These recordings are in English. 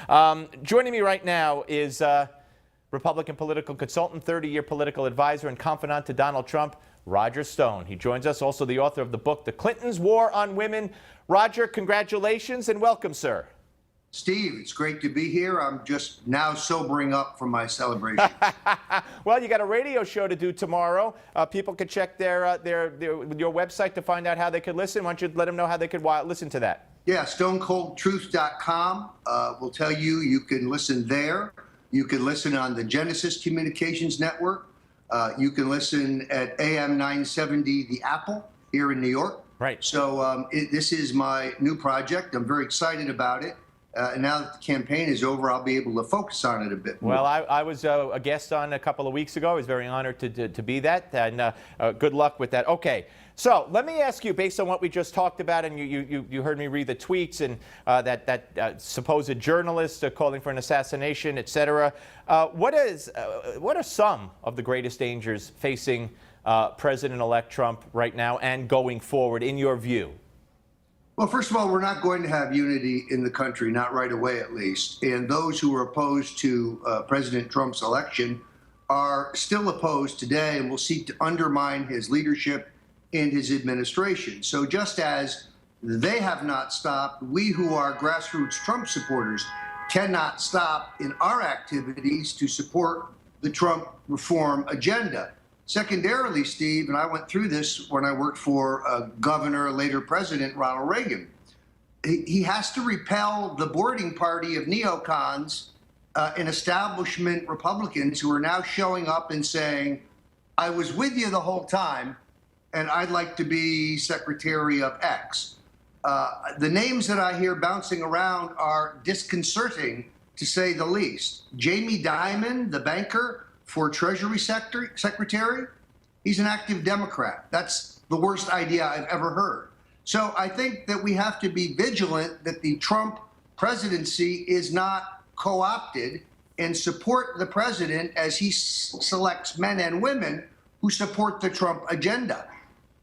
Joining me right now is Republican political consultant, 30-year political advisor, and confidant to Donald Trump, Roger Stone. He joins us, also the author of the book, The Clintons' War on Women. Roger, congratulations and welcome, sir. Steve, it's great to be here. I'm just now sobering up from my celebration. Well, you got a radio show to do tomorrow. People could check your website to find out how they could listen. Why don't you let them know how they could listen to that? Yeah, stonecoldtruth.com will tell you you can listen there. You can listen on the Genesis Communications Network. You can listen at AM 970 The Apple here in New York. Right. So this is my new project. I'm very excited about it. And now that the campaign is over, I'll be able to focus on it a bit more. Well, I was a guest on a couple of weeks ago. I was very honored to be that, and good luck with that. Okay, so let me ask you, based on what we just talked about, and you heard me read the tweets and that supposed journalist calling for an assassination, etc. What are some of the greatest dangers facing President-elect Trump right now and going forward, in your view? Well, first of all, we're not going to have unity in the country, not right away at least. And those who are opposed to President Trump's election are still opposed today and will seek to undermine his leadership and his administration. So just as they have not stopped, we who are grassroots Trump supporters cannot stop in our activities to support the Trump reform agenda. Secondarily, Steve, and I went through this when I worked for Governor, later President Ronald Reagan, he has to repel the boarding party of neocons and establishment Republicans who are now showing up and saying, I was with you the whole time, and I'd like to be Secretary of X. The names that I hear bouncing around are disconcerting, to say the least. Jamie Dimon, the banker, for Treasury Secretary, he's an active Democrat. That's the worst idea I've ever heard. So I think that we have to be vigilant that the Trump presidency is not co-opted, and support the president as he selects men and women who support the Trump agenda.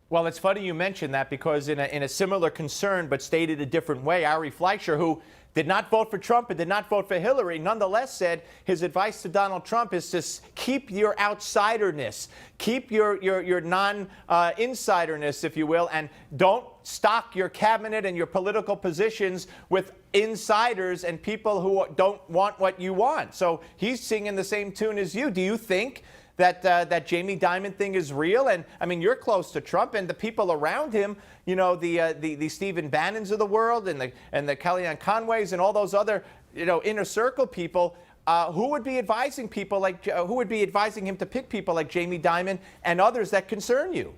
Well, it's funny you mentioned that, because in a similar concern, but stated a different way, Ari Fleischer, who did not vote for Trump and did not vote for Hillary, nonetheless said his advice to Donald Trump is to keep your outsiderness, keep your non-insiderness, if you will, and don't stock your cabinet and your political positions with insiders and people who don't want what you want. So he's singing the same tune as you. Do you think that Jamie Dimon thing is real? And I mean, you're close to Trump, and the people around him, you know, the Stephen Bannons of the world, and the Kellyanne Conways and all those other, you know, inner circle people. Who would be advising people like who would be advising him to pick people like Jamie Dimon and others that concern you?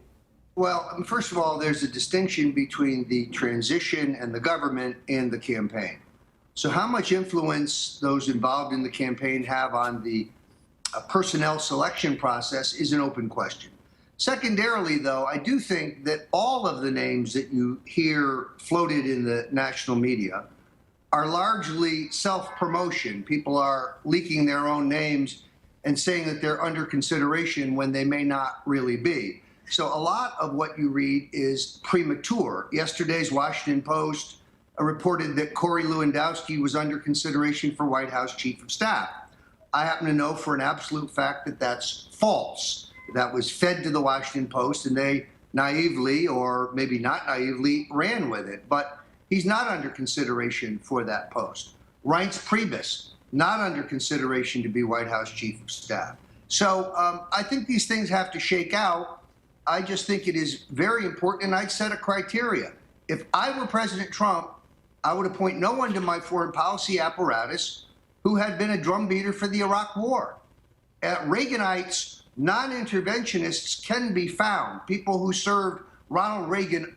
Well, first of all, there's a distinction between the transition and the government and the campaign. So how much influence those involved in the campaign have on the personnel selection process is an open question. Secondarily, though, I do think that all of the names that you hear floated in the national media are largely self-promotion. People are leaking their own names and saying that they're under consideration when they may not really be. So a lot of what you read is premature. Yesterday's Washington Post reported that Corey Lewandowski was under consideration for White House Chief of Staff. I happen to know for an absolute fact that that's false. That was fed to the Washington Post, and they naively, or maybe not naively, ran with it. But he's not under consideration for that post. Reince Priebus, not under consideration to be White House Chief of Staff. So I think these things have to shake out. I just think it is very important, and I'd set a criteria. If I were President Trump, I would appoint no one to my foreign policy apparatus who had been a drumbeater for the Iraq War. Reaganites, non-interventionists can be found, people who served Ronald Reagan,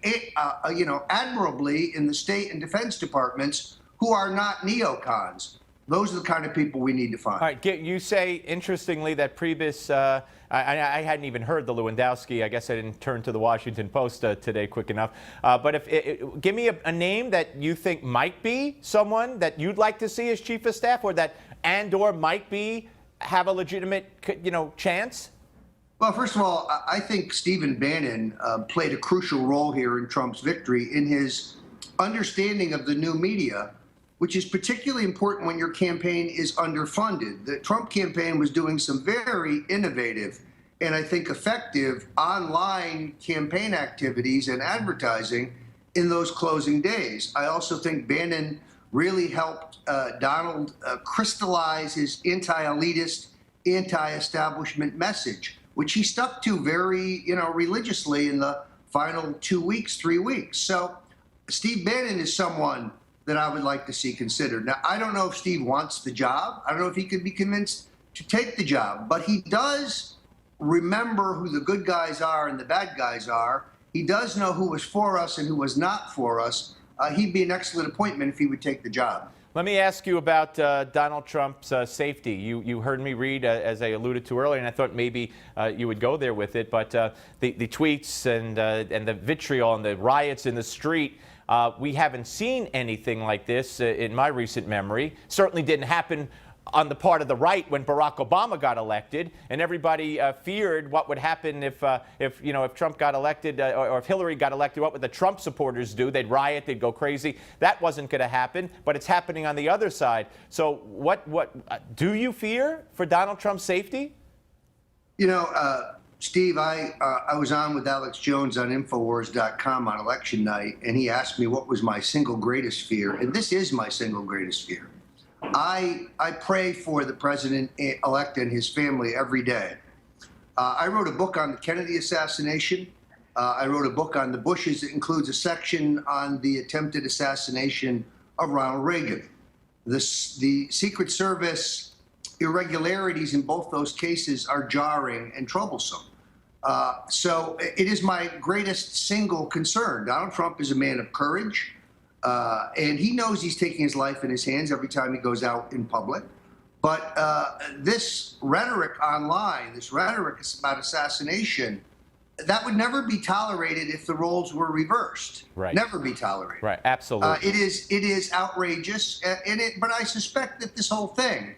admirably in the State and Defense Departments, who are not neocons. Those are the kind of people we need to find. All right, you say, interestingly, that Priebus, I hadn't even heard the Lewandowski. I guess I didn't turn to the Washington Post today quick enough. But give me a name that you think might be someone that you'd like to see as Chief of Staff, or that and/or might have a legitimate, chance. Well, first of all, I think Stephen Bannon played a crucial role here in Trump's victory in his understanding of the new media which is particularly important when your campaign is underfunded. The Trump campaign was doing some very innovative and I think effective online campaign activities and advertising in those closing days. I also think Bannon really helped Donald crystallize his anti-elitist, anti-establishment message, which he stuck to very, religiously in the final 2 weeks, 3 weeks. So Steve Bannon is someone that I would like to see considered. Now, I don't know if Steve wants the job. I don't know if he could be convinced to take the job, but he does remember who the good guys are and the bad guys are. He does know who was for us and who was not for us. He'd be an excellent appointment if he would take the job. Let me ask you about Donald Trump's safety. You heard me read, as I alluded to earlier, and I thought maybe you would go there with it, but the tweets and the vitriol and the riots in the street, we haven't seen anything like this in my recent memory. Certainly didn't happen on the part of the right when Barack Obama got elected, and everybody feared what would happen if Trump got elected or if Hillary got elected. What would the Trump supporters do? They'd riot, they'd go crazy. That wasn't going to happen, but it's happening on the other side. So what do you fear for Donald Trump's safety? Steve, I was on with Alex Jones on Infowars.com on election night, and he asked me what was my single greatest fear, and this is my single greatest fear. I pray for the president-elect and his family every day. I wrote a book on the Kennedy assassination. I wrote a book on the Bushes. It includes a section on the attempted assassination of Ronald Reagan. The Secret Service irregularities in both those cases are jarring and troublesome. So it is my greatest single concern. Donald Trump is a man of courage. And he knows he's taking his life in his hands every time he goes out in public. But this rhetoric online, this rhetoric about assassination, that would never be tolerated if the roles were reversed. Right. Never be tolerated. Right. Absolutely. It is outrageous. But I suspect that this whole thing,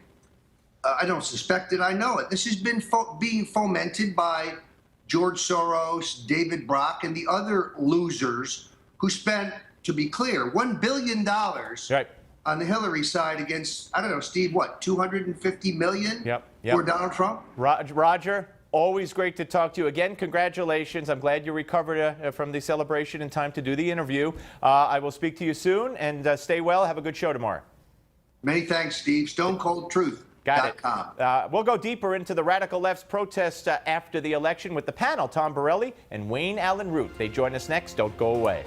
I don't suspect it, I know it. This has been being fomented by George Soros, David Brock, and the other losers who spent, to be clear, $1 billion right on the Hillary side against, I don't know, Steve, what, $250 million Yep. for Donald Trump? Roger, always great to talk to you. Again, congratulations. I'm glad you recovered from the celebration in time to do the interview. I will speak to you soon, and stay well. Have a good show tomorrow. Many thanks, Steve. StoneColdTruth.com. Got it. We'll go deeper into the radical left's protest after the election with the panel, Tom Borelli and Wayne Allen Root. They join us next. Don't go away.